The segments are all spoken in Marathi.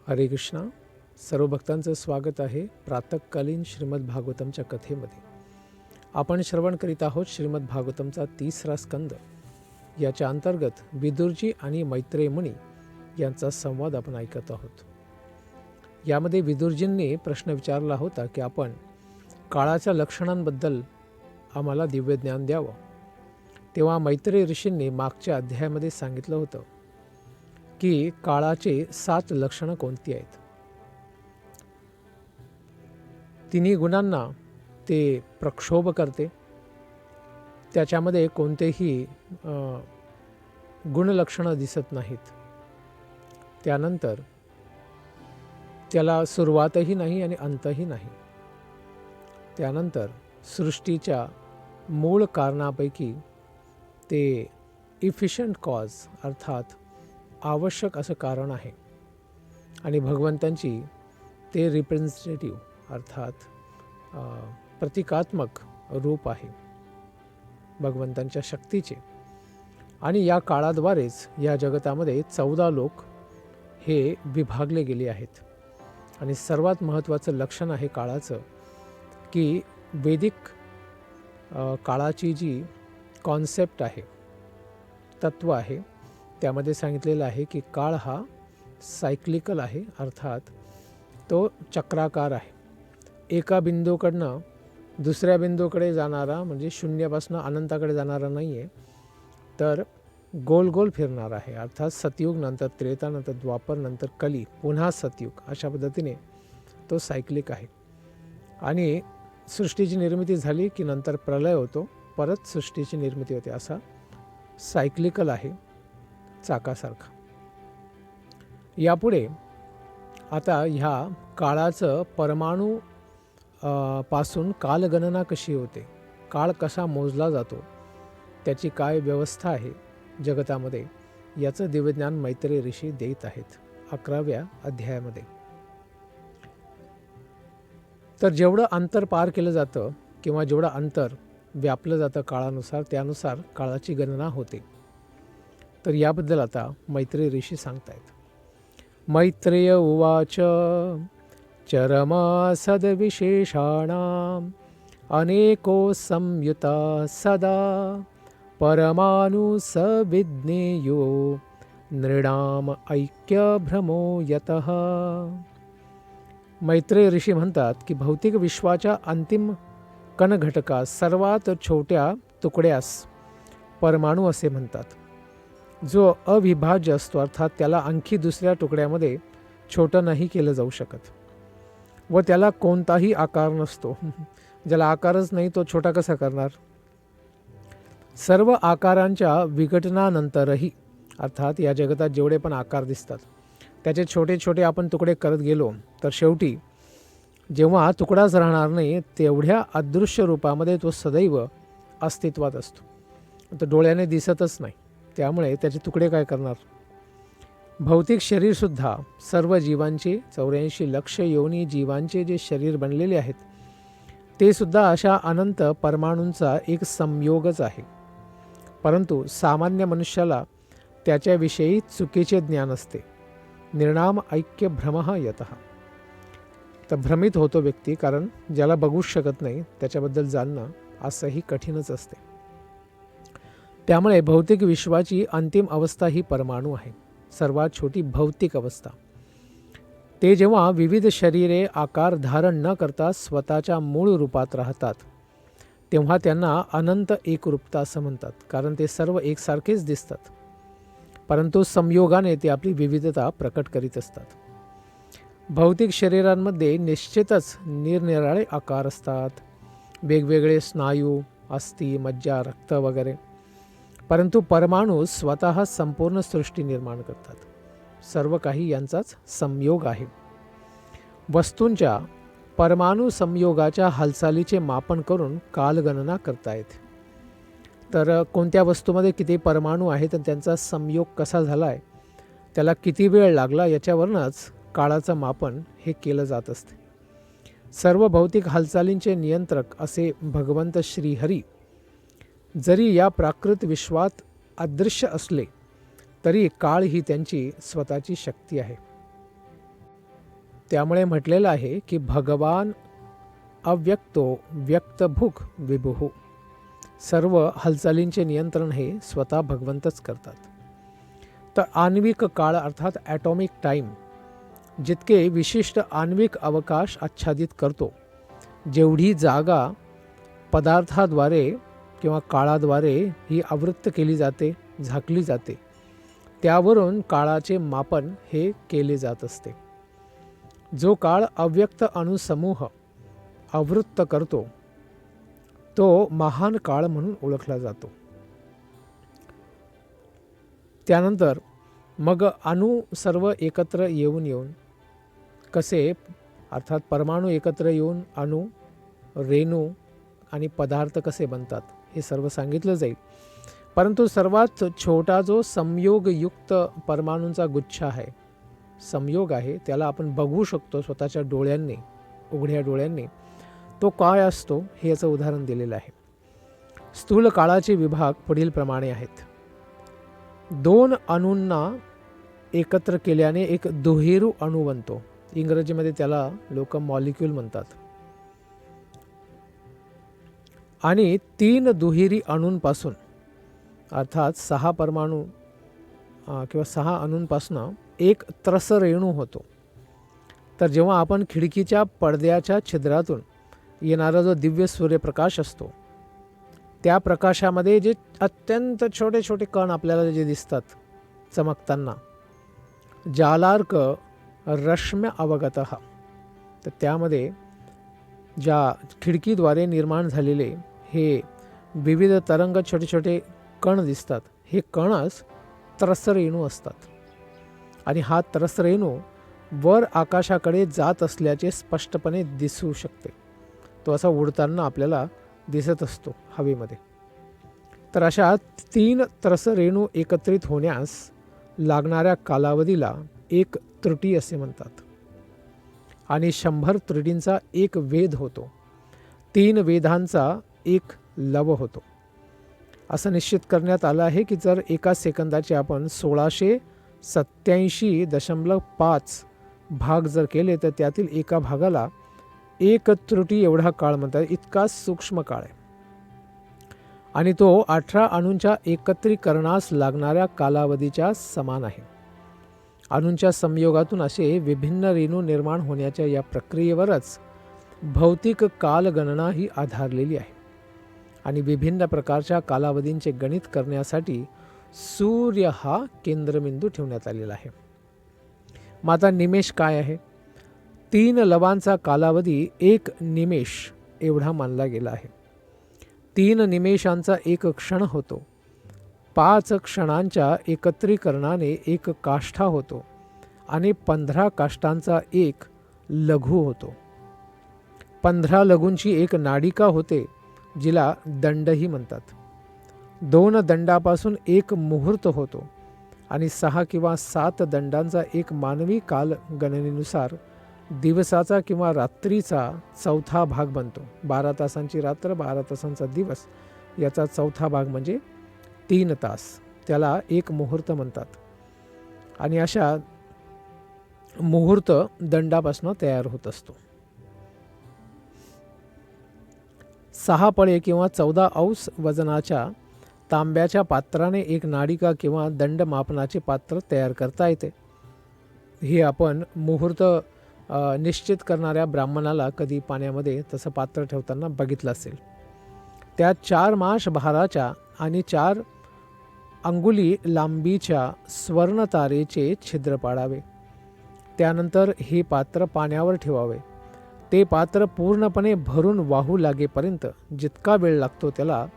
हरे कृष्णा. सर्व भक्तांचं स्वागत आहे प्रातःकालीन श्रीमद भागवतमच्या कथेमध्ये. आपण श्रवण करीत आहोत श्रीमद भागवतमचा 3रा स्कंद. याच्या अंतर्गत विदुरजी आणि मैत्रेय मुनी यांचा संवाद आपण ऐकत आहोत. यामध्ये विदुरजींनी प्रश्न विचारला होता की आपण काळाच्या लक्षणांबद्दल आम्हाला दिव्य ज्ञान द्यावं. तेव्हा मैत्रेय ऋषींनी मागच्या अध्यायामध्ये सांगितलं होतं की काळाचे 7 लक्षणं कोणती आहेत. तिन्ही गुणांना ते प्रक्षोभ करते. त्याच्यामध्ये कोणतेही गुणलक्षणं दिसत नाहीत. त्यानंतर त्याला सुरुवातही नाही आणि अंतही नाही. त्यानंतर सृष्टीच्या मूळ कारणापैकी ते इफिशियंट कॉज अर्थात आवश्यक असं कारण आहे आणि भगवंतांची ते रिप्रेझेंटेटिव्ह अर्थात प्रतिकात्मक रूप आहे भगवंतांच्या शक्तीचे. आणि या काळाद्वारेच या जगतामध्ये 14 लोक हे विभागले गेले आहेत. आणि सर्वात महत्त्वाचं लक्षण आहे काळाचं की वैदिक काळाची जी कॉन्सेप्ट आहे, तत्त्व आहे, त्यामध्ये सांगितलेलं आहे की काळ हा सायक्लिकल आहे अर्थात तो चक्राकार आहे. एका बिंदूकडनं दुसऱ्या बिंदूकडे जाणारा म्हणजे शून्यापासून अनंताकडे जाणारा नाही आहे, तर गोल गोल फिरणार आहे. अर्थात सतयुग नंतर त्रेता नंतर द्वापर नंतर कली पुन्हा सतयुग अशा पद्धतीने तो सायक्लिक आहे. आणि सृष्टीची निर्मिती झाली की नंतर प्रलय होतो, परत सृष्टीची निर्मिती होते. असा सायक्लिकल आहे चाकासारखा. यापुढे आता ह्या काळाचं परमाणू पासून कालगणना कशी होते, काळ कसा मोजला जातो, त्याची काय व्यवस्था आहे जगतामध्ये, याचं दिव्यज्ञान मैत्रेय ऋषी देत आहेत 11व्या अध्यायामध्ये. तर जेवढं अंतर पार केलं जातं किंवा जेवढं अंतर व्यापलं जातं काळानुसार, त्यानुसार काळाची गणना होते. तर याबद्दल आता मैत्रेय ऋषी सांगतायत. मैत्रेय उवाच चरमा सद्विशेषाणाम अनेको संयुता सदा परमाणु सविज्ञेयो नृणाम ऐक्य भ्रमो यतः. मैत्रेय ऋषी म्हणतात की भौतिक विश्वाच्या अंतिम कणघटकास सर्वात छोट्या तुकड्यास परमाणू असे म्हणतात. जो अविभाज्य असतो अर्थात त्याला आणखी दुसऱ्या तुकड्यामध्ये छोटं नाही केलं जाऊ शकत व त्याला कोणताही आकार नसतो. ज्याला आकारच नाही तो छोटा कसा करणार. सर्व आकारांच्या विघटनानंतरही अर्थात या जगतात जेवढे पण आकार दिसतात त्याचे छोटे छोटे आपण तुकडे करत गेलो तर शेवटी जेव्हा तुकडाच राहणार नाही तेवढ्या अदृश्य रूपामध्ये तो सदैव अस्तित्वात असतो. तो डोळ्याने दिसतच नाही, त्यामुळे त्याचे तुकडे काय करणार. भौतिक शरीरसुद्धा सर्व जीवांचे 84 लक्ष योनी जीवांचे जे शरीर बनलेले आहेत ते सुद्धा अशा अनंत परमाणूंचा एक संयोगच आहे. परंतु सामान्य मनुष्याला त्याच्याविषयी चुकीचे ज्ञान असते. निर्णाम ऐक्य भ्रमः यतः. तर भ्रमित होतो व्यक्ती, कारण ज्याला बघूच शकत नाही त्याच्याबद्दल जाणणं असंही कठीणच असते. त्यामुळे भौतिक विश्वाची अंतिम अवस्था ही परमाणू आहे, सर्वात छोटी भौतिक अवस्था. ते जेव्हा विविध शरीरे आकार धारण न करता स्वतःच्या मूळ रूपात राहतात तेव्हा त्यांना अनंत एकरूपता असं म्हणतात, कारण ते सर्व एकसारखेच दिसतात. परंतु संयोगाने ते आपली विविधता प्रकट करीत असतात. भौतिक शरीरांमध्ये निश्चितच निरनिराळे आकार असतात, वेगवेगळे स्नायू, अस्थि, मज्जा, रक्त वगैरे. परंतु परमाणू स्वतः संपूर्ण सृष्टी निर्माण करतात. सर्व काही यांचाच संयोग आहे. वस्तूंच्या परमाणू संयोगाच्या हालचालीचे मापन करून कालगणना करता येते. तर कोणत्या वस्तूमध्ये किती परमाणू आहेत आणि त्यांचा संयोग कसा झाला आहे, त्याला किती वेळ लागला, याच्यावरूनच काळाचं मापन हे केलं जात असते. सर्व भौतिक हालचालींचे नियंत्रक असे भगवंत श्रीहरी जरी या प्राकृत विश्वात अदृश्य असले तरी काळ ही त्यांची स्वतःची शक्ती आहे. त्यामुळे म्हटलेलं आहे की भगवान अव्यक्तो व्यक्तभुक विभुः. सर्व हालचालींचे नियंत्रण हे स्वतः भगवंतच करतात. तर आण्विक काळ अर्थात ॲटॉमिक टाईम जितके विशिष्ट आण्विक अवकाश आच्छादित करतो, जेवढी जागा पदार्थाद्वारे किंवा काळाद्वारे ही आवृत्त केली जाते, झाकली जाते, त्यावरून काळाचे मापन हे केले जात असते. जो काळ अव्यक्त अणुसमूह आवृत्त करतो तो महान काळ म्हणून ओळखला जातो. त्यानंतर मग अणु सर्व एकत्र येऊन कसे अर्थात परमाणु एकत्र येऊन अणु, रेणू आणि पदार्थ कसे बनतात हे सर्व सांगितलं जाईल. परंतु सर्वात छोटा जो संयोगयुक्त परमाणूंचा गुच्छ आहे, संयोग आहे, त्याला आपण बघू शकतो स्वतःच्या डोळ्यांनी, उघड्या डोळ्यांनी, तो काय असतो हे याचं उदाहरण दिलेलं आहे. स्थूल काळाचे विभाग पुढील प्रमाणे आहेत. 2 अणूंना एकत्र केल्याने एक दुहेरू अणू बनतो. इंग्रजीमध्ये त्याला लोक मॉलिक्यूल म्हणतात. आणि 3 दुहेरी अणूंपासून अर्थात 6 परमाणू किंवा 6 अणूंपासून एक त्रसरेणू होतो. तर जेव्हा आपण खिडकीच्या पडद्याच्या छिद्रातून येणारा जो दिव्य सूर्यप्रकाश असतो, त्या प्रकाशामध्ये जे अत्यंत छोटे छोटे कण आपल्याला जे दिसतात चमकताना, जालार्क रश्म्य अवगतः, तर त्यामध्ये ज्या खिडकीद्वारे निर्माण झालेले हे विविध तरंग छोटे छोटे कण दिसतात, हे कणच त्रसरेणू असतात. आणि हा त्रसरेणू वर आकाशाकडे जात असल्याचे स्पष्टपणे दिसू शकते. तो असा उडताना आपल्याला दिसत असतो हवेमध्ये. तर अशा 3 त्रसरेणू एकत्रित होण्यास लागणाऱ्या कालावधीला एक त्रुटी असे म्हणतात. आणि 100 त्रुटींचा एक वेध होतो. 3 वेधांचा एक लव होतो. असं निश्चित करण्यात आलं आहे की जर एका सेकंदाचे आपण 1687.5 भाग जर केले तर त्यातील एका भागाला एक त्रुटी एवढा काळ म्हणतात. इतका सूक्ष्म काळ आहे. आणि तो 18 अणूंच्या एकत्रीकरणास लागणाऱ्या कालावधीच्या समान आहे. अणूंच्या संयोगातून असे विभिन्न रेणू निर्माण होण्याच्या या प्रक्रियेवरच भौतिक कालगणना ही आधारलेली आहे. आणि विभिन्न प्रकारच्या कालावधींचे गणित करण्यासाठी सूर्य हा केंद्रबिंदू ठेवण्यात आलेला आहे. मग आता निमेष काय आहे? 3 लवांचा कालावधी 1 निमेष एवढा मानला गेला आहे. 3 निमेषांचा एक क्षण होतो. 5 क्षणांच्या एकत्रीकरणाने एक काष्ठा होतो आणि 15 काष्ठांचा एक लघु होतो. 15 लघूंची एक नाडिका होते जिला दंडही म्हणतात. 2 दंडापासून एक मुहूर्त होतो आणि 6 किंवा 7 दंडांचा एक मानवी काल गणनेनुसार दिवसाचा किंवा रात्रीचा चौथा भाग बनतो. 12 तासांची रात्र, 12 तासांचा दिवस, याचा चौथा भाग म्हणजे 3 तास, त्याला एक मुहूर्त म्हणतात. आणि अशा मुहूर्त दंडापासून तयार होत असतो. 6 पळे किंवा 14 औंस वजनाच्या तांब्याच्या पात्राने एक नाडिका किंवा दंड मापनाचे पात्र तयार करता येते. हे आपण मुहूर्त निश्चित करणाऱ्या ब्राह्मणाला कधी पाण्यामध्ये तसं पात्र ठेवताना बघितलं असेल. त्यात 4 माश भाराच्या आणि 4 अंगुली लांबीच्या स्वर्णतारेचे छिद्र पाडावे. त्यानंतर हे पात्र पाण्यावर ठेवावे. ते पात्र पूर्णपणे भरून वाहू लागेपर्यंत जितका वेळ लागतो त्याला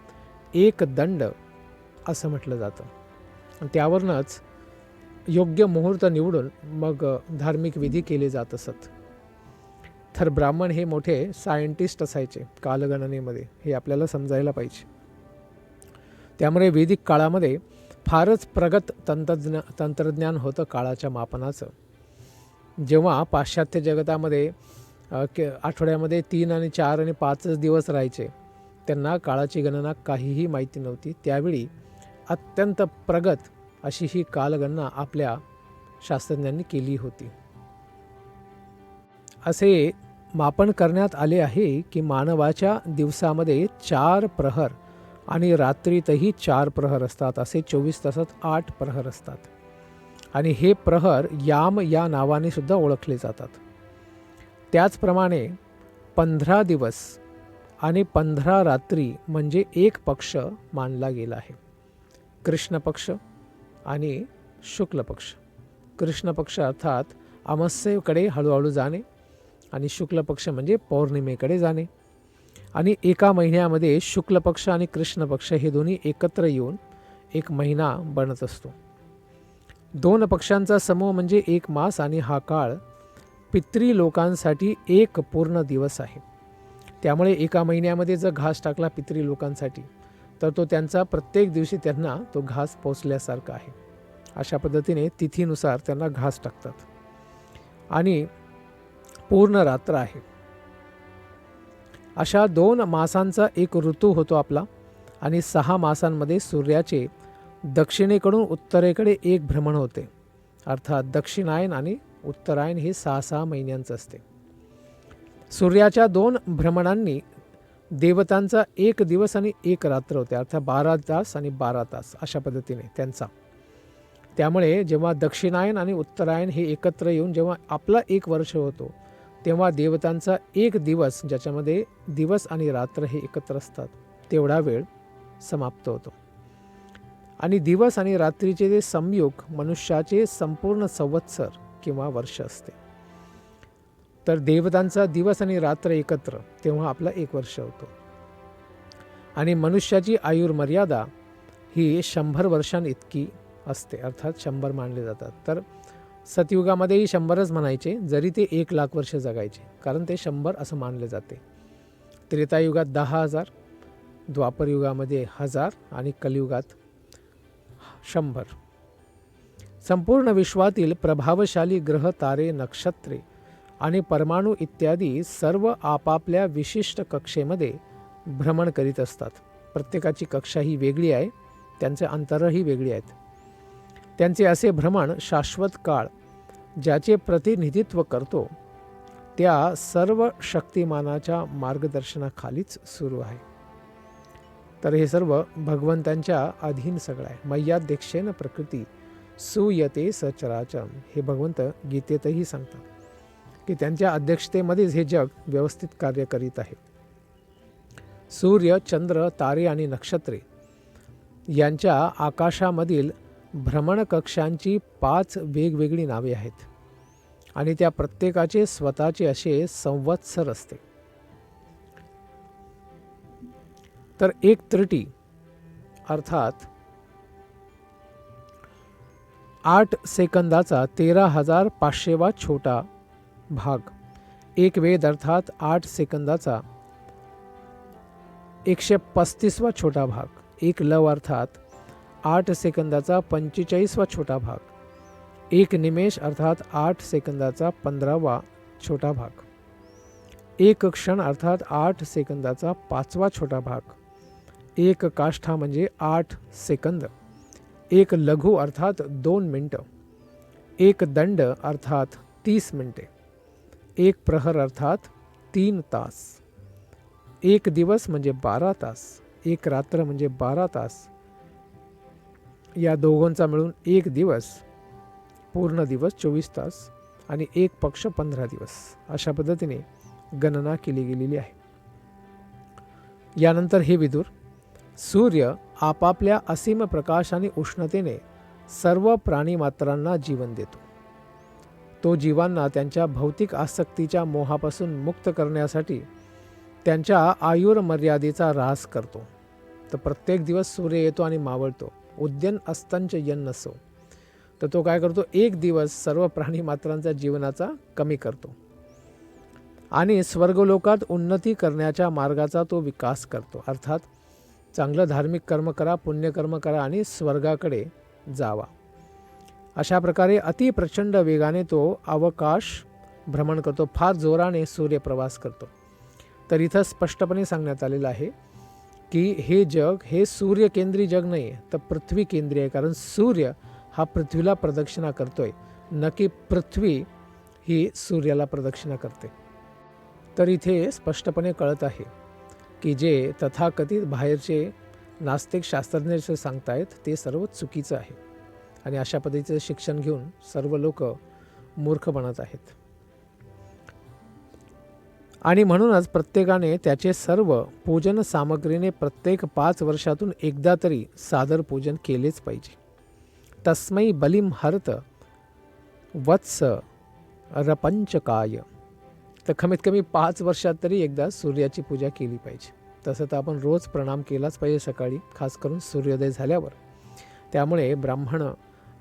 एक दंड असं म्हटलं जातं. त्यावरूनच योग्य मुहूर्त निवडून मग धार्मिक विधी केले जात असत. तर ब्राह्मण हे मोठे सायंटिस्ट असायचे कालगणनेमध्ये, हे आपल्याला समजायला पाहिजे. त्यामुळे वैदिक काळामध्ये फारच प्रगत तंत्रज्ञान होतं काळाच्या मापनाचं. जेव्हा पाश्चात्य जगतामध्ये आठवड्यामध्ये 3 आणि 4 आणि 5 दिवस राहायचे, त्यांना काळाची गणना काहीही माहिती नव्हती. त्यावेळी अत्यंत प्रगत अशी ही कालगणना आपल्या शास्त्रज्ञांनी केली होती. असे मापन करण्यात आले आहे की मानवाच्या दिवसामध्ये 4 प्रहर आणि रात्रीतही 4 प्रहर असतात. असे 24 तासात 8 प्रहर असतात. आणि हे प्रहर याम या नावाने सुद्धा ओळखले जातात. त्याचप्रमाणे 15 दिवस आणि 15 रात्री म्हणजे एक पक्ष मानला गेला आहे. कृष्ण पक्ष आणि शुक्ल पक्ष. कृष्ण पक्ष अर्थात अमावस्येकडे हळूहळू जाणे आणि शुक्ल पक्ष म्हणजे पौर्णिमेकडे जाणे. आणि एका महिन्यामध्ये शुक्ल पक्ष आणि कृष्ण पक्ष हे दोन्ही एकत्र येऊन एक महिना बनत असतो. 2 पक्षांचा समूह म्हणजे एक मास आणि हा काळ पितरी लोकांसाठी एक पूर्ण दिवस आहे. त्यामुळे एका महिन्यामध्ये जर घास टाकला पितरी लोकांसाठी तर तो त्यांचा प्रत्येक दिवशी त्यांना तो घास पोचल्यासारखा आहे. अशा पद्धतीने तिथीनुसार त्यांना घास टाकतात. आणि पूर्ण रात्र आहे. अशा 2 मासांचा एक ऋतू होतो आपला. आणि 6 मासांमध्ये सूर्याचे दक्षिणेकडून उत्तरेकडे एक भ्रमण होते. अर्थात दक्षिणायन आणि उत्तरायण हे 6 महिन्यांचं असते. सूर्याच्या 2 भ्रमणांनी देवतांचा 1 दिवस आणि 1 रात्र होते. अर्थात 12 तास आणि 12 तास अशा पद्धतीने त्यांचा. त्यामुळे जेव्हा दक्षिणायन आणि उत्तरायण हे एकत्र येऊन जेव्हा आपला 1 वर्ष होतो तेव्हा देवतांचा 1 दिवस ज्याच्यामध्ये दिवस आणि रात्र हे एकत्र असतात तेवढा वेळ समाप्त होतो. आणि दिवस आणि रात्रीचे जे संयोग मनुष्याचे संपूर्ण संवत्सर किंवा वर्ष असते. तर देवतांचा दिवस आणि रात्र एकत्र तेव्हा आपला 1 वर्ष होतो. आणि मनुष्याची आयुर्मर्यादा ही 100 वर्षांइतकी असते. अर्थात 100 मानले जातात. तर सतयुगामध्येही 100च म्हणायचे जरी ते 1,00,000 वर्ष जगायचे, कारण ते 100 असं मानले जाते. त्रेतायुगात 10,000, द्वापरयुगामध्ये 1000 आणि कलियुगात 100. संपूर्ण विश्वातील प्रभावशाली ग्रह, तारे, नक्षत्रे आणि परमाणू इत्यादी सर्व आपापल्या विशिष्ट कक्षेमध्ये भ्रमण करीत असतात. प्रत्येकाची कक्षा ही वेगळी आहे, त्यांचे अंतरही वेगळी आहेत. त्यांचे असे भ्रमण शाश्वत काळ ज्याचे प्रतिनिधित्व करतो त्या सर्व शक्तिमानाच्या मार्गदर्शनाखालीच सुरू आहे. तर हे सर्व भगवंतांच्या अधीन सगळं आहे. मय्याध्यक्षेन प्रकृती सूयते सचराचरम हे भगवंत गीतेतही सांगतात की त्यांच्या अध्यक्षतेमध्येच हे जग व्यवस्थित कार्य करीत आहे. सूर्य, चंद्र, तारे आणि नक्षत्रे यांच्या आकाशामधील भ्रमण कक्षांची 5 वेगवेगळी नावे आहेत आणि त्या प्रत्येकाचे स्वतःचे असे संवत्सर असते. तर एक त्रुटी अर्थात 8 सेकंदाचा 13,500वा छोटा भाग, एक वेद अर्थात 8 सेकंदाचा 135वा छोटा भाग, एक लव अर्थात 8 सेकंदाचा 45वा छोटा भाग, एक निमेष अर्थात 8 सेकंदाचा 15वा छोटा भाग, एक क्षण अर्थात 8 सेकंदाचा 5वा छोटा भाग, एक काष्ठा म्हणजे 8 सेकंद, एक लघु अर्थात 2 मिनटं, एक दंड अर्थात 30 मिनटे, एक प्रहर अर्थात 3 तास, एक दिवस म्हणजे 12 तास, एक रात्र म्हणजे 12 तास. या दोघांचा मिळून एक दिवस, पूर्ण दिवस 24 तास आणि एक पक्ष 15 दिवस अशा पद्धतीने गणना केली गेलेली आहे. यानंतर हे विदुर, सूर्य आपापल्या असीम प्रकाश आणि उष्णतेने सर्व प्राणीमात्रांना जीवन देतो. तो जीवांना त्यांच्या भौतिक आसक्तीच्या मोहापासून मुक्त करण्यासाठी त्यांच्या आयुर्मर्यादेचा ऱ्हास करतो. तर प्रत्येक दिवस सूर्य येतो आणि मावळतो. उद्यन अस्तंच यन नसो. तर तो काय करतो, एक दिवस सर्व प्राणीमात्रांचा जीवनाचा कमी करतो आणि स्वर्गलोकात उन्नती करण्याच्या मार्गाचा तो विकास करतो. अर्थात चांगलं धार्मिक कर्म करा, पुण्यकर्म करा आणि स्वर्गाकडे जावा. अशा प्रकारे अति प्रचंड वेगाने तो अवकाश भ्रमण करतो. फार जोराने सूर्य प्रवास करतो. तर इथं स्पष्टपणे सांगण्यात आलेलं आहे की हे जग हे सूर्य केंद्री जग नाही आहे, तर पृथ्वी केंद्रीय आहे. कारण सूर्य हा पृथ्वीला प्रदक्षिणा करतोय, न की पृथ्वी ही सूर्याला प्रदक्षिणा करते. तर इथे स्पष्टपणे कळत आहे की जे तथाकथित बाहेरचे नास्तिक शास्त्रज्ञ जे सांगतायत ते सर्व चुकीचं आहे आणि अशा पद्धतीचं शिक्षण घेऊन सर्व लोक मूर्ख बनत आहेत. आणि म्हणूनच प्रत्येकाने त्याचे सर्व पूजन सामग्रीने प्रत्येक 5 वर्षातून एकदा तरी सादर पूजन केलेच पाहिजे. तस्मै बलिम हरत वत्स रपंचकाय. तर कमीत कमी 5 वर्षात तरी एकदा सूर्याची पूजा केली पाहिजे. तसं तर आपण रोज प्रणाम केलाच पाहिजे सकाळी, खास करून सूर्योदय झाल्यावर. त्यामुळे ब्राह्मण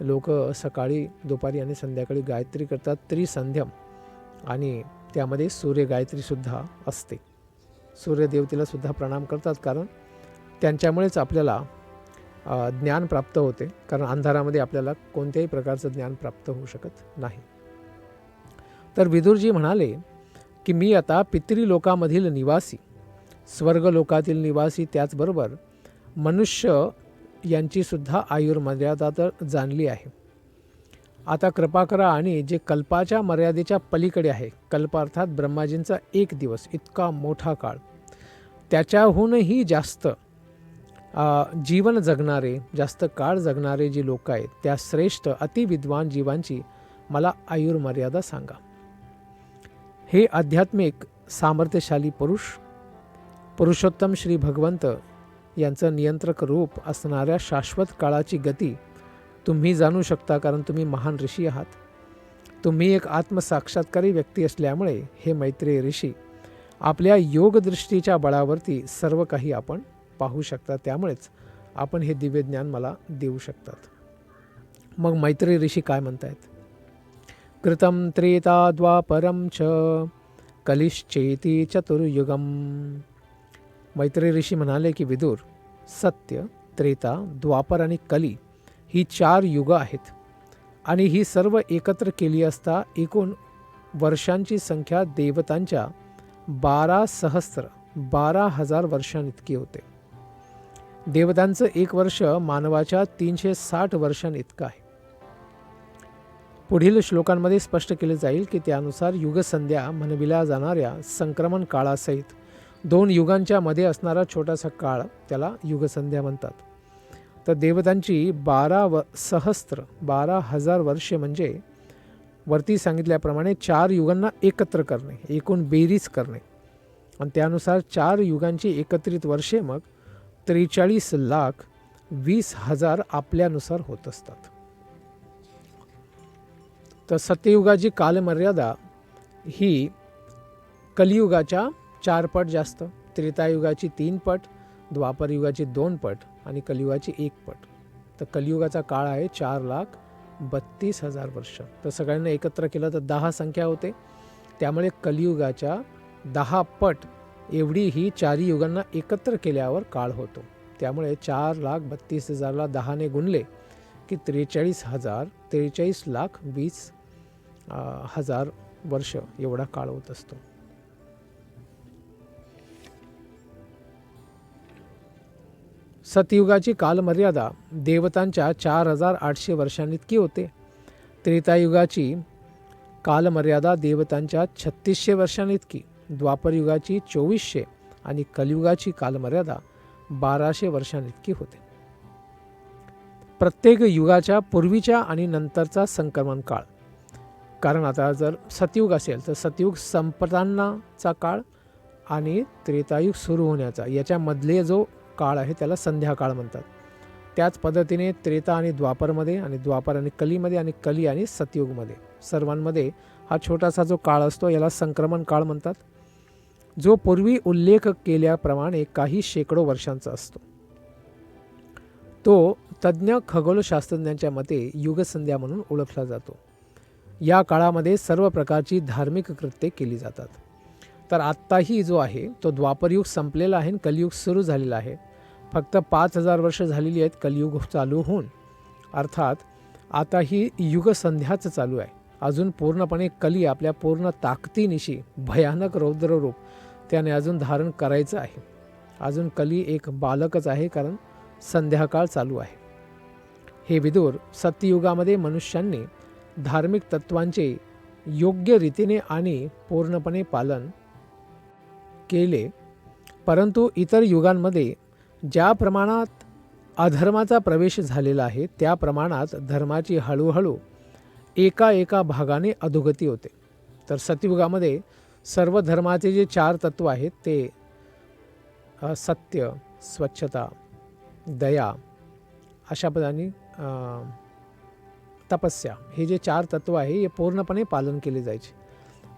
लोक सकाळी, दुपारी आणि संध्याकाळी गायत्री करतात, त्रिसंध्यम, आणि त्यामध्ये सूर्य गायत्रीसुद्धा असते. सूर्यदेवतेलासुद्धा प्रणाम करतात, कारण त्यांच्यामुळेच आपल्याला ज्ञान प्राप्त होते, कारण अंधारामध्ये आपल्याला कोणत्याही प्रकारचं ज्ञान प्राप्त होऊ शकत नाही. तर विदुरजी म्हणाले की मी आता पितृलोकामधील निवासी, स्वर्गलोकातील निवासी, त्याचबरोबर मनुष्य यांचीसुद्धा आयुर्मर्यादा तर जाणली आहे. आता कृपा करा आणि जे कल्पाच्या मर्यादेच्या पलीकडे आहे, कल्प अर्थात ब्रह्माजींचा 1 दिवस इतका मोठा काळ, त्याच्याहूनही जास्त जीवन जगणारे, जास्त काळ जगणारे जे लोक आहेत, त्या श्रेष्ठ अतिविद्वान जीवांची मला आयुर्मर्यादा सांगा. हे आध्यात्मिक सामर्थ्यशाली पुरुषोत्तम श्री भगवंत यांचं नियंत्रक रूप असणाऱ्या शाश्वत काळाची गती तुम्ही जाणू शकता, कारण तुम्ही महान ऋषी आहात. तुम्ही एक आत्मसाक्षात्कारी व्यक्ती असल्यामुळे हे मैत्रेय ऋषी आपल्या योगदृष्टीच्या बळावरती सर्व काही आपण पाहू शकता. त्यामुळेच आपण हे दिव्य ज्ञान मला देऊ शकतात. मग मैत्रेय ऋषी काय म्हणतायत? कृतं त्रेता द्वापरं च कलिश्चेती चतुर्युगम. मैत्रेय ऋषी म्हणाले की विदुर, सत्य, त्रेता, द्वापर आणि कली ही 4 युग आहेत आणि ही सर्व एकत्र केली असता एकूण वर्षांची संख्या देवतांच्या 12,000 वर्षांइतकी होते. देवतांचं 1 वर्ष मानवाच्या 360 वर्षांइतकं आहे. पुढील श्लोकांमध्ये स्पष्ट केले जाईल की त्यानुसार युगसंध्या म्हणविल्या जाणाऱ्या संक्रमण काळासहित 2 युगांच्या मध्ये असणारा छोटासा काळ त्याला युगसंध्या म्हणतात. तर देवतांची 12,000 वर्षे म्हणजे वरती सांगितल्याप्रमाणे 4 युगांना एकत्र करणे, एकूण बेरीज करणे, आणि त्यानुसार 4 युगांची एकत्रित वर्षे मग 43,20,000 आपल्यानुसार होत असतात. तर सत्ययुगाची कालमर्यादा ही कलियुगाच्या 4 पट जास्त, त्रेतायुगाची 3 पट, द्वापरयुगाची 2 पट आणि कलियुगाची 1 पट. तर कलियुगाचा काळ आहे 4,32,000 वर्ष. तर सगळ्यांना एकत्र केलं तर 10 संख्या होते. त्यामुळे कलियुगाच्या 10 पट एवढी ही 4 युगांना एकत्र केल्यावर काळ होतो. त्यामुळे 4,32,000ला 10ने गुणले की 43,20,000 वर्ष एवढा काळ होत असतो. सतयुगाची कालमर्यादा देवतांच्या 4,800 वर्षांइतकी होते. त्रेतायुगाची कालमर्यादा देवतांच्या 3,600 वर्षांइतकी, द्वापरयुगाची 2,400 आणि कलियुगाची कालमर्यादा 1,200 वर्षांइतकी होते. प्रत्येक युगाच्या पूर्वीच्या आणि नंतरचा संक्रमण काळ, कारण आता जर सतयुग असेल तर सतयुग संपतानाचा काळ आणि त्रेतायुग सुरू होण्याचा याच्यामधले जो काळ आहे त्याला संध्याकाळ म्हणतात. त्याच पद्धतीने त्रेता आणि द्वापरमध्ये, आणि द्वापर आणि कलीमध्ये, आणि कली आणि सतयुगमध्ये, सर्वांमध्ये हा छोटासा जो काळ असतो याला संक्रमण काळ म्हणतात, जो पूर्वी उल्लेख केल्याप्रमाणे काही शेकडो वर्षांचा असतो. तो तज्ज्ञ खगोलशास्त्रज्ञांच्या मते युगसंध्या म्हणून ओळखला जातो. या काळामध्ये सर्व प्रकारची धार्मिक कृत्ये केली जातात. तर आत्ताही जो आहे तो द्वापरयुग संपलेला आहे आणि कलियुग सुरू झालेला आहे. फक्त 5,000 वर्ष झालेली आहेत कलियुग चालू होऊन, अर्थात आता ही युगसंध्याच चालू आहे. अजून पूर्णपणे कली आपल्या पूर्ण ताकदीनिशी भयानक रौद्ररूप त्याने अजून धारण करायचं आहे. अजून कली एक बालकच आहे, कारण संध्याकाळ चालू आहे. हे विदुर, सत्ययुगामध्ये मनुष्यांनी धार्मिक तत्वांचे योग्य रीतीने आणि पूर्णपणे पालन केले. परंतु इतर युगांमध्ये ज्या प्रमाणात अधर्माचा प्रवेश झालेला आहे त्या प्रमाणात धर्माची हळूहळू एका भागाने अधोगती होते. तर सतयुगामध्ये सर्व धर्माचे जे 4 तत्व आहेत ते सत्य, स्वच्छता, दया, अशा पदाने तपस्या, हे जे 4 तत्व आहे हे पूर्णपणे पालन केले जायचे.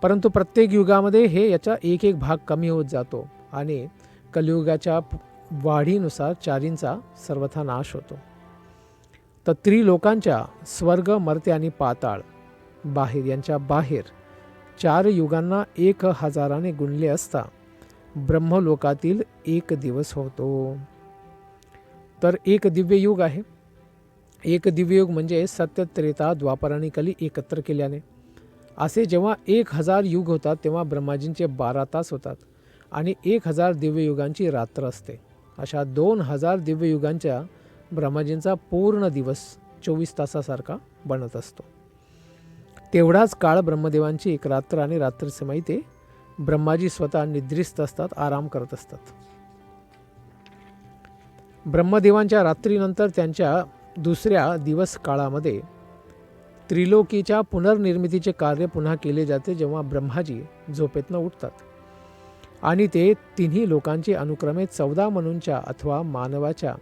परंतु प्रत्येक युगामध्ये हे याचा एक भाग कमी होत जातो आणि कलियुगाच्या वाढीनुसार 4चा सर्वथा नाश होतो. तर त्रिलोकांच्या स्वर्ग, मर्त्य आणि पाताळ बाहेर यांच्या बाहेर 4 युगांना 1000ने गुणले असता ब्रह्मलोकातील 1 दिवस होतो. तर एक दिव्य युग आहे. एक दिव्य युग म्हणजे सत्य, त्रेता, द्वापर आणि कली एकत्र केल्याने. असे जेव्हा 1000 युग होतात तेव्हा ब्रह्माजींचे 12 तास होतात आणि 1000 दिव्य युगांची रात्र असते. अशा 2000 दिव्य युगांच्या ब्रह्माजींचा पूर्ण दिवस 24 तासासारखा बनत असतो. तेवढाच काळ ब्रह्मदेवांची एक रात्र आणि रात्री समय ते ब्रह्माजी स्वतः निद्रिस्त असतात, आराम करत असतात. ब्रह्मदेवांच्या रात्रीनंतर त्यांच्या दुसऱ्या दिवस काळामध्ये त्रिलोकीच्या पुनर्निर्मितीचे कार्य पुन्हा केले जाते, जेव्हा ब्रह्माजी झोपेतनं उठतात आणि ते तिन्ही लोकांचे अनुक्रमे 14 मनूंच्या अथवा मानवाच्या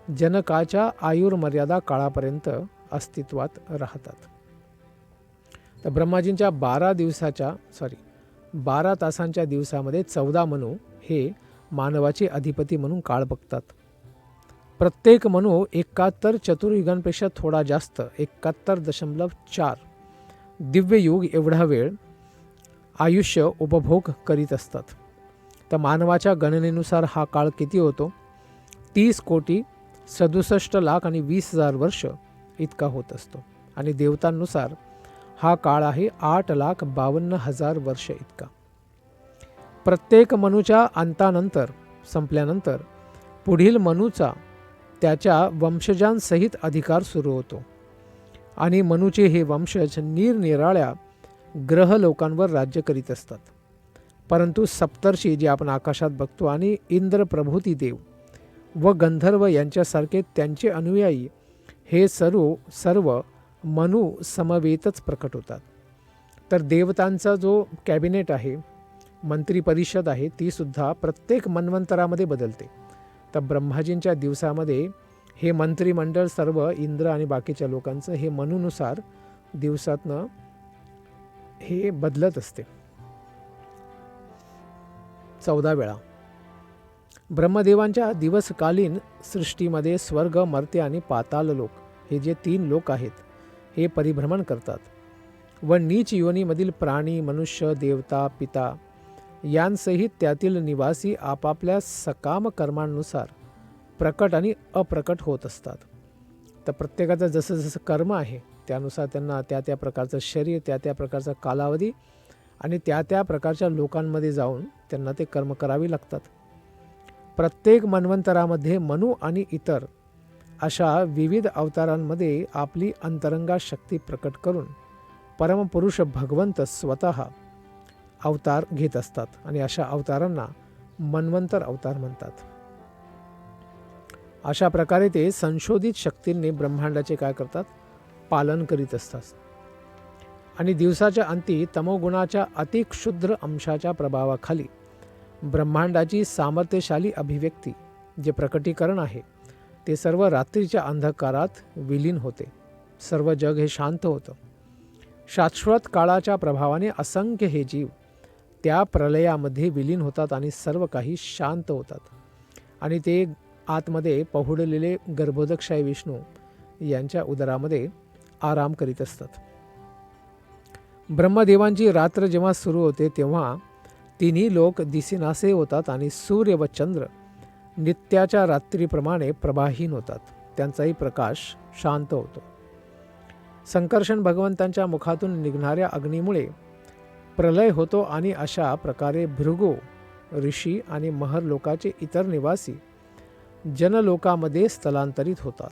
जनकाच्या आयुर्मर्यादा काळापर्यंत अस्तित्वात राहतात. तर ब्रह्माजींच्या 12 तासांच्या दिवसामध्ये 14 मनू हे मानवाचे अधिपती म्हणून काळ बघतात. प्रत्येक मनू 71 चतुर्युगांपेक्षा थोडा जास्त 71.4 दिव्य युग एवढा वेळ आयुष्य उपभोग करीत असतात. तर मानवाच्या गणनेनुसार हा काळ किती होतो? 30,67,20,000 वर्ष इतका होत असतो आणि देवतांनुसार हा काळ आहे 8,52,000 वर्ष इतका. प्रत्येक मनूच्या अंतानंतर संपल्यानंतर पुढील मनूचा त्याच्या वंशजांसहित अधिकार सुरू होतो आणि मनूचे हे वंशज निरनिराळ्या ग्रहलोकांवर राज्य करीत असतात. परंतु सप्तर्षी जे आपण आकाशात बघतो आणि इंद्र, प्रभूती देव व गंधर्व यांच्यासारखे त्यांचे अनुयायी हे सर्व मनू समवेतच प्रकट होतात. तर देवतांचा जो कॅबिनेट आहे, मंत्री परिषद आहे, ती सुद्धा प्रत्येक मन्वंतरामध्ये बदलते. तर ब्रह्माजींच्या दिवसामध्ये हे मंत्रिमंडळ सर्व इंद्र आणि बाकीच्या लोकांचं हे मनूनुसार दिवसातनं हे बदलत असते 14 वेळा. ब्रह्मदेवांच्या दिवसकालीन सृष्टीमध्ये स्वर्ग, मर्त्य आणि पाताल लोक हे जे 3 लोक आहेत हे परिभ्रमण करतात व नीच योनीमधील प्राणी, मनुष्य, देवता, पिता यांसहित त्यातील निवासी आपापल्या सकाम कर्मांनुसार प्रकट आणि अप्रकट होत असतात. तर प्रत्येकाचं जसं जसं कर्म आहे त्यानुसार त्यांना त्या प्रकारचं शरीर, त्या प्रकारचा कालावधी आणि त्या प्रकारच्या लोकांमध्ये जाऊन त्यांना ते कर्म करावे लागतात. प्रत्येक मन्वंतरामध्ये मनू आणि इतर अशा विविध अवतारांमध्ये आपली अंतरंगा शक्ती प्रकट करून परमपुरुष भगवंत स्वतः अवतार घेत असतात आणि अशा अवतारांना मन्वंतर अवतार म्हणतात. अशा प्रकारे ते संशोधित शक्तींनी ब्रह्मांडाचे काय करतात? पालन करीत असतात. आणि दिवसाच्या अंती तमोगुणाच्या अतिक्षुद्र अंशाच्या प्रभावाखाली ब्रह्मांडाची सामर्थ्यशाली अभिव्यक्ती जे प्रकटीकरण आहे ते सर्व रात्रीच्या अंधकारात विलीन होते. सर्व जग हे शांत होतं. शाश्वत काळाच्या प्रभावाने असंख्य हे जीव त्या प्रलयामध्ये विलीन होतात आणि सर्व काही शांत होतात आणि ते आतमध्ये पहुडलेले गर्भोदकशाही विष्णू यांच्या उदरामध्ये आराम करीत असतात. ब्रह्मदेवांची रात्र जेव्हा सुरू होते तेव्हा तिन्ही लोक दिसेनासे होतात आणि सूर्य व चंद्र नित्याच्या रात्रीप्रमाणे प्रभाहीन होतात. त्यांचाही प्रकाश शांत होतो. संकर्षण भगवंतांच्या मुखातून निघणाऱ्या अग्नीमुळे प्रलय होतो आणि अशा प्रकारे भृगू ऋषी आणि महर लोकाचे इतर निवासी जनलोकामध्ये स्थलांतरित होतात.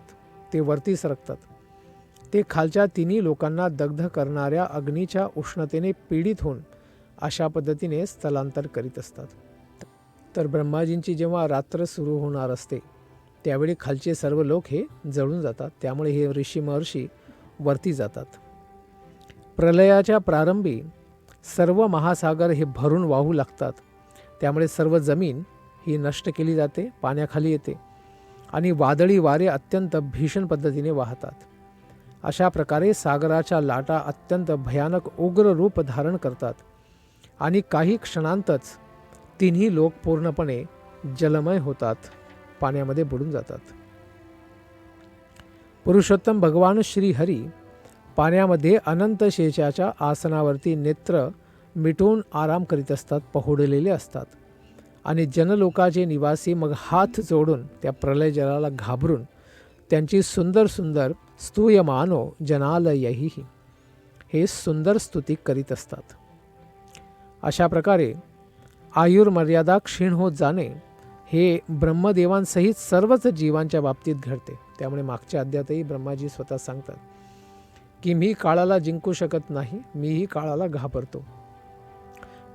ते वरती सरकतात. ते खालच्या तिन्ही लोकांना दग्ध करणाऱ्या अग्नीच्या उष्णतेने पीडित होऊन अशा पद्धतीने स्थलांतर करीत असतात. तर ब्रह्माजींची जेव्हा रात्र सुरू होणार असते त्यावेळी खालचे सर्व लोक हे जळून जातात. त्यामुळे हे ऋषी महर्षी वरती जातात. प्रलयाच्या प्रारंभी सर्व महासागर हे भरून वाहू लागतात. त्यामुळे सर्व जमीन ही नष्ट केली जाते, पाण्याखाली येते आणि वादळी वारे अत्यंत भीषण पद्धतीने वाहतात. अशा प्रकारे सागराच्या लाटा अत्यंत भयानक उग्र रूप धारण करतात आणि काही क्षणांतच तिन्ही लोक पूर्णपणे जलमय होतात, पाण्यामध्ये बुडून जातात. पुरुषोत्तम भगवान श्री हरी पाण्यामध्ये अनंत शेषाच्या आसनावरती नेत्र मिटून आराम करीत असतात, पहुडलेले असतात आणि जनलोकाचे निवासी मग हात जोडून त्या प्रलय जलाला घाबरून त्यांची सुंदर सुंदर स्तूयमानो जनालयही हे सुंदर स्तुती करीत असतात. अशा प्रकारे आयुर्मर्यादा क्षीण होत जाणे हे ब्रह्मदेवांसहित सर्वच जीवांच्या बाबतीत घडते. त्यामुळे मागच्या अध्यायातही ब्रह्माजी स्वतः सांगतात की मी काळाला जिंकू शकत नाही, मीही काळाला घाबरतो,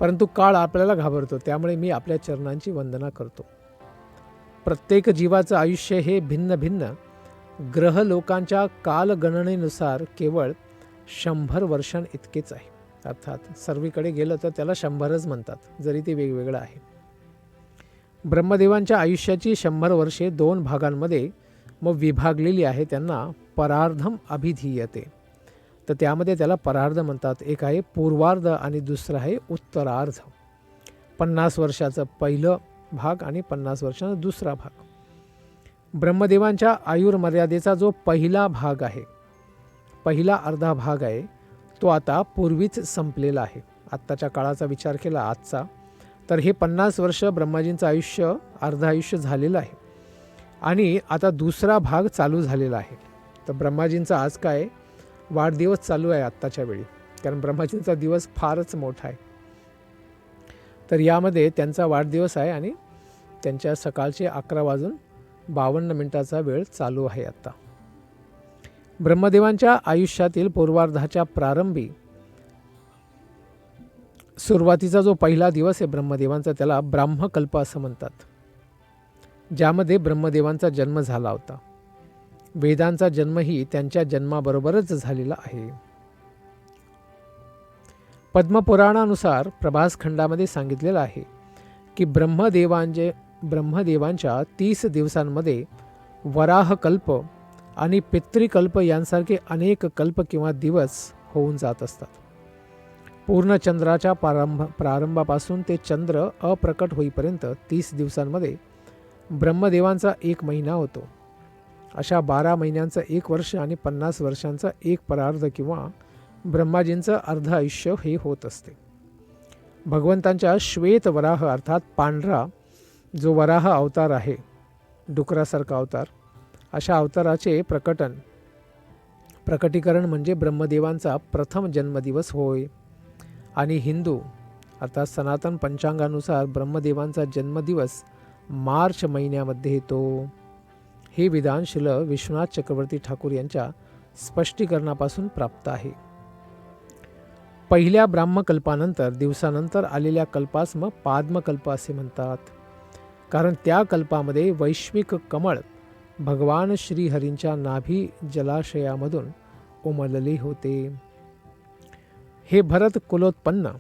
परंतु काळ आपल्याला घाबरतो, त्यामुळे मी आपल्या चरणांची वंदना करतो. प्रत्येक जीवाचं आयुष्य हे भिन्न भिन्न ग्रहलोकांच्या कालगणनेनुसार केवळ 100 वर्षां इतकेच आहे. अर्थात सर्वीकडे गेलं तर त्याला 100च म्हणतात, जरी ते वेगवेगळं आहे. ब्रह्मदेवांच्या आयुष्याची 100 वर्षे 2 भागांमध्ये मग विभागलेली आहे. त्यांना परार्धम अभिधीयते, तर त्यामध्ये त्याला परार्ध म्हणतात. एक आहे पूर्वार्ध आणि दुसरं आहे उत्तरार्ध. 50 वर्षाचं पहिलं भाग आणि 50 वर्षाचा दुसरा भाग. ब्रह्मदेवांच्या आयुर्मर्यादेचा जो पहिला भाग आहे, पहिला अर्धा भाग आहे, तो आता पूर्वीच संपलेला आहे. आत्ताच्या काळाचा विचार केला आजचा, तर हे 50 वर्ष ब्रह्माजींचं आयुष्य, अर्ध आयुष्य झालेलं आहे आणि आता दुसरा भाग चालू झालेला आहे. तर ब्रह्माजींचा आज काय वाढदिवस चालू आहे आत्ताच्या वेळी, कारण ब्रह्माजींचा दिवस फारच मोठा आहे. तर यामध्ये त्यांचा वाढदिवस आहे आणि त्यांच्या सकाळचे 11:52 वेळ चालू आहे आता. ब्रह्मदेवांच्या आयुष्यातील पूर्वार्धाच्या प्रारंभी सुरुवातीचा जो पहिला दिवस आहे ब्रह्मदेवांचा, त्याला ब्राह्मकल्प असं म्हणतात, ज्यामध्ये ब्रह्मदेवांचा जन्म झाला होता. वेदांचा जन्मही त्यांच्या जन्माबरोबरच झालेला आहे. पद्मपुराणानुसार प्रभास खंडामध्ये सांगितलेलं आहे की ब्रह्मदेवांच्या 30 दिवसांमध्ये वराहकल्प आणि पितृकल्प यांसारखे अनेक कल्प किंवा दिवस होऊन जात असतात. पूर्ण चंद्राच्या प्रारंभापासून ते चंद्र अप्रकट होईपर्यंत 30 दिवसांमध्ये ब्रह्मदेवांचा 1 महिना होतो. अशा 12 महिन्यांचं 1 वर्ष आणि 50 वर्षांचं 1 परार्ध किंवा ब्रह्माजींचं अर्ध आयुष्य हे होत असते. भगवंतांच्या श्वेत वराह अर्थात पांढरा जो वराह अवतार आहे, डुकरासारखा अवतार, अशा अवताराचे प्रकटीकरण म्हणजे ब्रह्मदेवांचा प्रथम जन्मदिवस होय. आणि हिंदू अर्थात सनातन पंचांगानुसार ब्रह्मदेवांचा जन्मदिवस मार्च महिन्यामध्ये येतो. हे विधान श्रील विश्वनाथ चक्रवर्ती ठाकूर यांच्या स्पष्टीकरणापासून प्राप्त आहे. पहिल्या ब्राह्मकल्पानंतर दिवसानंतर आलेल्या कल्पास मग पाद्मकल्प असे म्हणतात, कारण त्या कल्पामध्ये वैश्विक कमळ भगवान श्रीहरींच्या नाभी जलाशयामधून उमलले होते. हे भरत कुलोत्पन्न,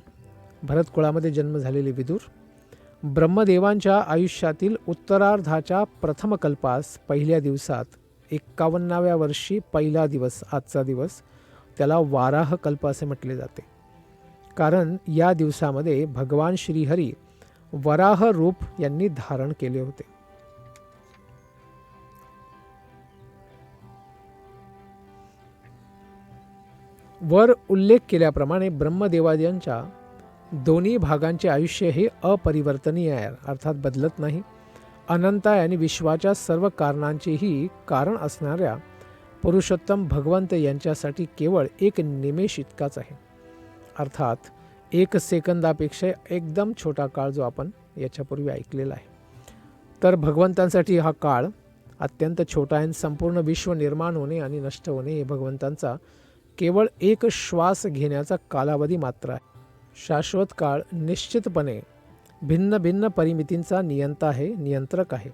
भरत कुळामध्ये जन्म झालेले विदुर, ब्रह्मदेवांच्या आयुष्यातील उत्तरार्धाच्या प्रथम कल्पास पहिल्या दिवसात 51व्या वर्षी पहिला दिवस, आजचा दिवस, त्याला वाराह कल्प असे म्हटले जाते. कारण या दिवसामध्ये भगवान श्रीहरी वराह रूप यांनी धारण केले होते. वर उल्लेख केल्याप्रमाणे ब्रह्मदेवादियांच्या दोन्ही भागांचे आयुष्य हे अपरिवर्तनीय आहे, अर्थात बदलत नाही. अनंत आहे आणि विश्वाच्या सर्व कारणांचेही कारण असणाऱ्या पुरुषोत्तम भगवंत यांच्यासाठी केवळ 1 निमेष इतकाच आहे, अर्थात 1 सेकंदापेक्षा एकदम छोटा काळ जो आपण याच्यापूर्वी ऐकलेला आहे. तर भगवंतांसाठी हा काळ अत्यंत छोटा आहे. संपूर्ण विश्व निर्माण होणे आणि नष्ट होणे हे भगवंतांचा केवळ एक श्वास घेण्याचा कालावधी मात्र आहे. शाश्वत काळ निश्चितपणे भिन्न भिन्न परिमितींचा नियंत्रक आहे.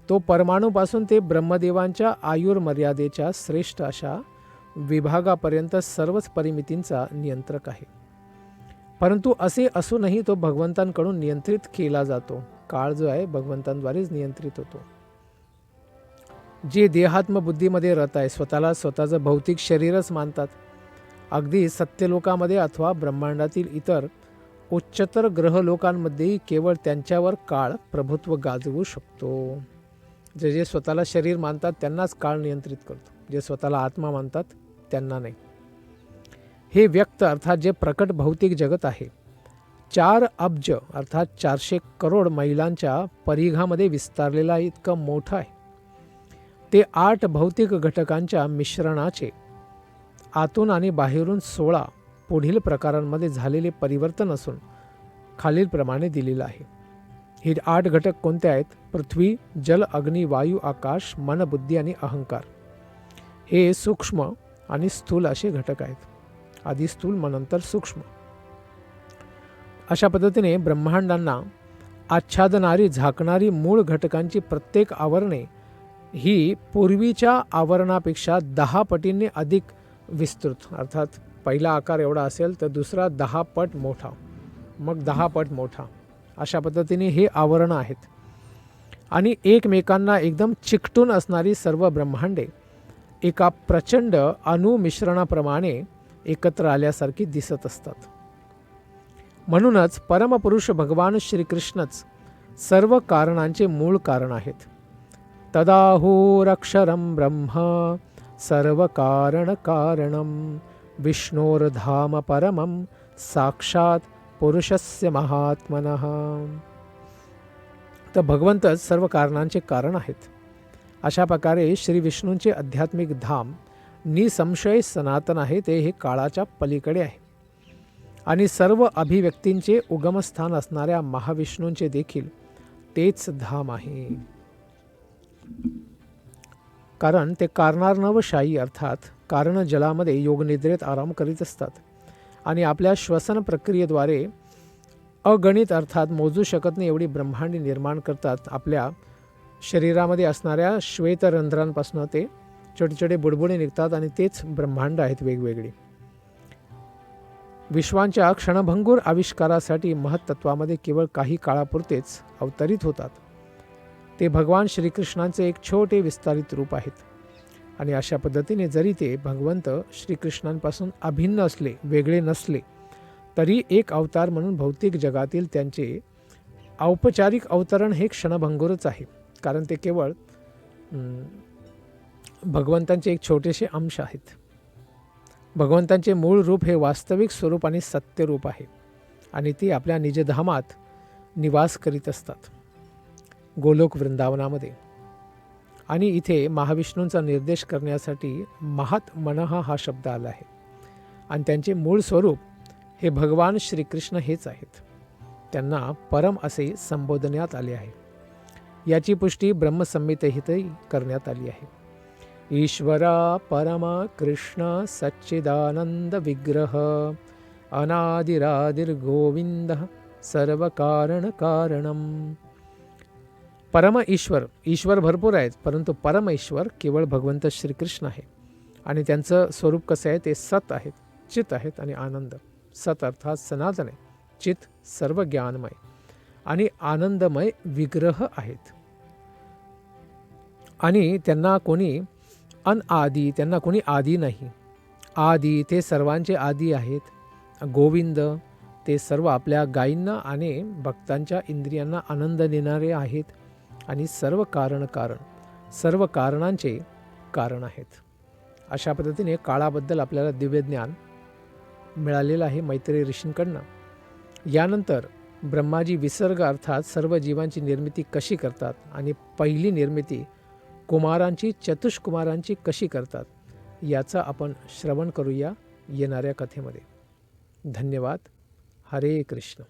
तो परमाणूपासून ते ब्रह्मदेवांच्या आयुर्मर्यादेच्या श्रेष्ठ अशा विभागापर्यंत सर्वच परिमितींचा नियंत्रक आहे. परंतु असे असूनही तो भगवंतांकडून नियंत्रित केला जातो. काळ जो आहे भगवंतांद्वारेच नियंत्रित होतो. जे देहात्मबुद्धीमध्ये रत आहे, स्वतःला स्वतःचं भौतिक शरीरच मानतात, अगदी सत्यलोकामध्ये अथवा ब्रह्मांडातील इतर उच्चतर ग्रहलोकांमध्येही केवळ त्यांच्यावर काळ प्रभुत्व गाजवू शकतो. जे स्वतःला शरीर मानतात त्यांनाच काळ नियंत्रित करतो, जे स्वतःला आत्मा मानतात त्यांना नाही. हे व्यक्त अर्थात जे प्रकट भौतिक जगत आहे 4 अब्ज अर्थात 400 करोड मैलांच्या परिघामध्ये विस्तारलेला इतकं मोठं आहे. ते 8 भौतिक घटकांच्या मिश्रणाचे आतून आणि बाहेरून 16 पुढील प्रकारांमध्ये झालेले परिवर्तन असून खालीलप्रमाणे दिलेलं आहे. हे 8 घटक कोणते आहेत? पृथ्वी, जल, अग्नी, वायू, आकाश, मन, बुद्धी आणि अहंकार. हे सूक्ष्म आणि स्थूल असे घटक आहेत. आधी स्थूल, मग नंतर सूक्ष्म. अशा पद्धतीने ब्रह्मांडांना आच्छादणारी झाकणारी मूळ घटकांची प्रत्येक आवरणे ही पूर्वीच्या आवरणापेक्षा 10 पटींनी अधिक विस्तृत, अर्थात पहिला आकार एवढा असेल तर दुसरा 10 पट मोठा, मग 10 पट मोठा, अशा पद्धतीने हे आवरणं आहेत. आणि एकमेकांना एकदम चिकटून असणारी सर्व ब्रह्मांडे एका प्रचंड अणुमिश्रणाप्रमाणे एकत्र आल्यासारखी दिसत असतात. म्हणूनच परमपुरुष भगवान श्रीकृष्णच सर्व कारणांचे मूळ कारण आहेत. तदाहुरक्षरं ब्रह्म सर्व कारण कारणम विष्णोर्धाम परमं साक्षात पुरुषस्य महात्मनः. तर भगवंतच सर्व कारणांचे कारण आहेत. अशा प्रकारे श्री विष्णूंचे आध्यात्मिक धाम निसंशय सनातन आहे. ते हे काळाच्या पलीकडे आहे. आणि सर्व अभिव्यक्तींचे उगमस्थान असणाऱ्या महाविष्णूंचे देखील तेच धाम आहे. कारण ते कारणार्णवशाही अर्थात कारण जलामध्ये योगनिद्रेत आराम करीत असतात आणि आपल्या श्वसन प्रक्रियेद्वारे अगणित अर्थात मोजू शकत नाही एवढी ब्रह्मांडी निर्माण करतात. आपल्या शरीरामध्ये असणाऱ्या श्वेतरंध्रांपासून ते छोटे छोटे बुडबुडे निघतात आणि तेच ब्रह्मांड आहेत वेगवेगळी. विश्वांच्या क्षणभंगूर आविष्कारासाठी महत्त्वामध्ये केवळ काही काळापुरतेच अवतरित होतात. ते भगवान श्रीकृष्णांचे एक छोटे विस्तारित रूप आहेत. आणि अशा पद्धतीने जरी ते भगवंत श्रीकृष्णांपासून अभिन्न असले, वेगळे नसले, तरी एक अवतार म्हणून भौतिक जगातील त्यांचे औपचारिक अवतरण हे क्षणभंगूरच आहे. कारण ते केवळ भगवंतांचे एक छोटेसे अंश आहेत. भगवंतांचे मूळ रूप हे वास्तविक स्वरूप आणि सत्य रूप आहे आणि ते आपल्या निजधामात निवास करीत असतात, गोलोक वृंदावनामध्ये. आणि इथे महाविष्णूंचा निर्देश करण्यासाठी महात्मनः हा शब्द आला आहे. आणि त्यांचे मूळ स्वरूप हे भगवान श्रीकृष्ण हेच आहेत. त्यांना परम असे संबोधण्यात आले आहे. याची पुष्टी ब्रह्मसंहितेतही करण्यात आली आहे. ईश्वरा परम कृष्ण सच्चिदानंद विग्रह अनादिरादिर्गोविंद सर्व कारण कारणम. परम ईश्वर, ईश्वर भरपूर आहेत, परंतु परम ईश्वर केवळ भगवंत श्रीकृष्ण आहे. आणि त्यांचं स्वरूप कसं आहे? ते सत आहेत, चित आहेत आणि आनंद. सत अर्थात सनातन आहे, चित सर्व ज्ञानमय आणि आनंदमय विग्रह आहेत. आणि त्यांना कोणी अनआदी, त्यांना कोणी आदी नाही. आदी ते सर्वांचे आदी आहेत. गोविंद ते सर्व आपल्या गायींना आणि भक्तांच्या इंद्रियांना आनंद देणारे आहेत. आणि सर्व कारण सर्व कारणांचे कारण आहेत. अशा पद्धतीने काळाबद्दल आपल्याला दिव्य ज्ञान मिळालेलं आहे मैत्रेय ऋषींकडनं. यानंतर ब्रह्माजी विसर्ग अर्थात सर्व जीवांची निर्मिती कशी करतात आणि पहिली निर्मिती कुमारांची, चतुष्कुमारांची कशी करतात याचा आपण श्रवण करूया येणाऱ्या कथेमध्ये. धन्यवाद. हरे कृष्ण.